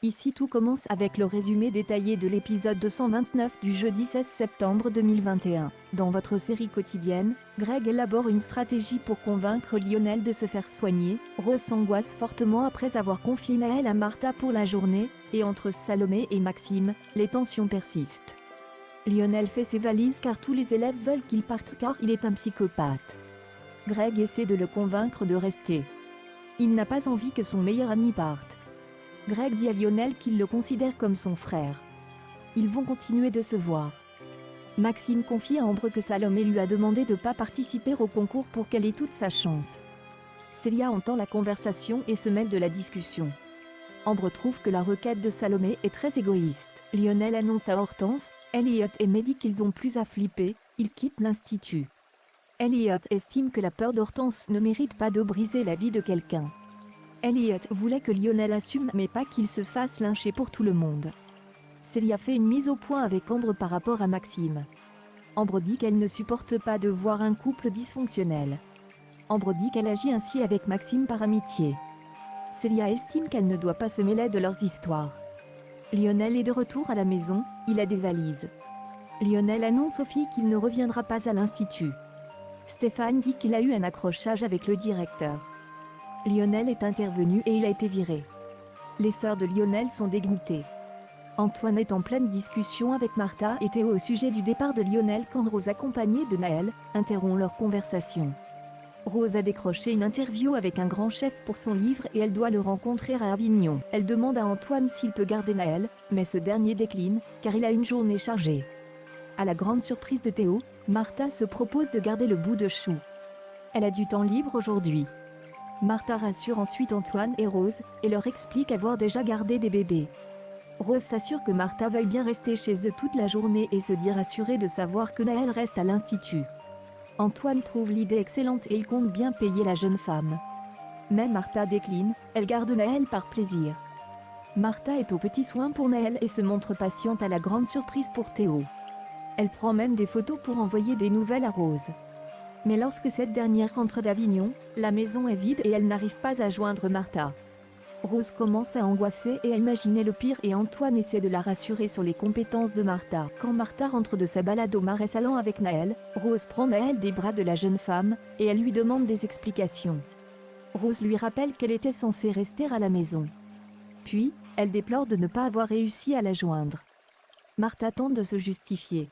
Ici tout commence avec le résumé détaillé de l'épisode 229 du jeudi 16 septembre 2021. Dans votre série quotidienne, Greg élabore une stratégie pour convaincre Lionel de se faire soigner. Rose s'angoisse fortement après avoir confié Naël à Martha pour la journée, et entre Salomé et Maxime, les tensions persistent. Lionel fait ses valises car tous les élèves veulent qu'il parte car il est un psychopathe. Greg essaie de le convaincre de rester. Il n'a pas envie que son meilleur ami parte. Greg dit à Lionel qu'il le considère comme son frère. Ils vont continuer de se voir. Maxime confie à Ambre que Salomé lui a demandé de ne pas participer au concours pour qu'elle ait toute sa chance. Célia entend la conversation et se mêle de la discussion. Ambre trouve que la requête de Salomé est très égoïste. Lionel annonce à Hortense, Elliot et Mehdi qu'ils ont plus à flipper, ils quittent l'institut. Elliot estime que la peur d'Hortense ne mérite pas de briser la vie de quelqu'un. Elliot voulait que Lionel assume mais pas qu'il se fasse lyncher pour tout le monde. Célia fait une mise au point avec Ambre par rapport à Maxime. Ambre dit qu'elle ne supporte pas de voir un couple dysfonctionnel. Ambre dit qu'elle agit ainsi avec Maxime par amitié. Célia estime qu'elle ne doit pas se mêler de leurs histoires. Lionel est de retour à la maison, il a des valises. Lionel annonce aux filles qu'il ne reviendra pas à l'institut. Stéphane dit qu'il a eu un accrochage avec le directeur. Lionel est intervenu et il a été viré. Les sœurs de Lionel sont dégoûtées. Antoine est en pleine discussion avec Martha et Théo au sujet du départ de Lionel quand Rose accompagnée de Naël interrompt leur conversation. Rose a décroché une interview avec un grand chef pour son livre et elle doit le rencontrer à Avignon. Elle demande à Antoine s'il peut garder Naël, mais ce dernier décline, car il a une journée chargée. À la grande surprise de Théo, Martha se propose de garder le bout de chou. Elle a du temps libre aujourd'hui. Martha rassure ensuite Antoine et Rose, et leur explique avoir déjà gardé des bébés. Rose s'assure que Martha veuille bien rester chez eux toute la journée et se dit rassurée de savoir que Naël reste à l'institut. Antoine trouve l'idée excellente et il compte bien payer la jeune femme. Mais Martha décline, elle garde Naël par plaisir. Martha est aux petits soins pour Naël et se montre patiente à la grande surprise pour Théo. Elle prend même des photos pour envoyer des nouvelles à Rose. Mais lorsque cette dernière rentre d'Avignon, la maison est vide et elle n'arrive pas à joindre Martha. Rose commence à angoisser et à imaginer le pire et Antoine essaie de la rassurer sur les compétences de Martha. Quand Martha rentre de sa balade au marais salant avec Naël, Rose prend Naël des bras de la jeune femme, et elle lui demande des explications. Rose lui rappelle qu'elle était censée rester à la maison. Puis, elle déplore de ne pas avoir réussi à la joindre. Martha tente de se justifier.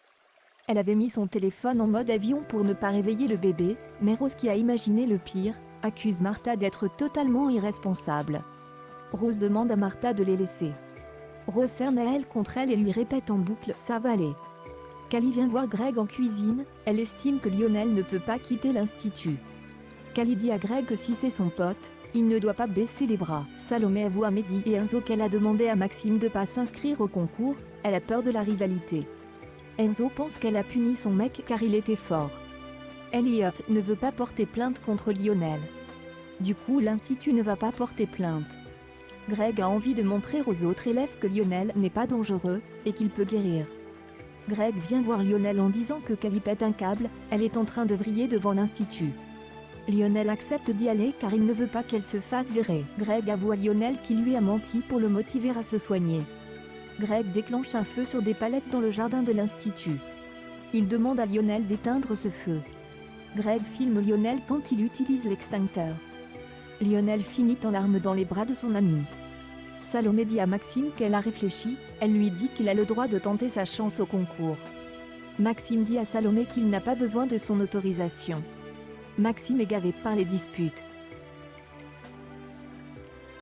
Elle avait mis son téléphone en mode avion pour ne pas réveiller le bébé, mais Rose qui a imaginé le pire, accuse Martha d'être totalement irresponsable. Rose demande à Martha de les laisser. Rose serre Naël contre elle et lui répète en boucle « ça va aller ». Callie vient voir Greg en cuisine, elle estime que Lionel ne peut pas quitter l'institut. Callie dit à Greg que si c'est son pote, il ne doit pas baisser les bras. Salomé avoue à Mehdi et Enzo qu'elle a demandé à Maxime de ne pas s'inscrire au concours, elle a peur de la rivalité. Enzo pense qu'elle a puni son mec car il était fort. Elliot ne veut pas porter plainte contre Lionel. Du coup l'institut ne va pas porter plainte. Greg a envie de montrer aux autres élèves que Lionel n'est pas dangereux, et qu'il peut guérir. Greg vient voir Lionel en disant que Callie pète un câble, elle est en train de vriller devant l'institut. Lionel accepte d'y aller car il ne veut pas qu'elle se fasse virer. Greg avoue à Lionel qu'il lui a menti pour le motiver à se soigner. Greg déclenche un feu sur des palettes dans le jardin de l'institut. Il demande à Lionel d'éteindre ce feu. Greg filme Lionel quand il utilise l'extincteur. Lionel finit en larmes dans les bras de son ami. Salomé dit à Maxime qu'elle a réfléchi, elle lui dit qu'il a le droit de tenter sa chance au concours. Maxime dit à Salomé qu'il n'a pas besoin de son autorisation. Maxime est gavé par les disputes.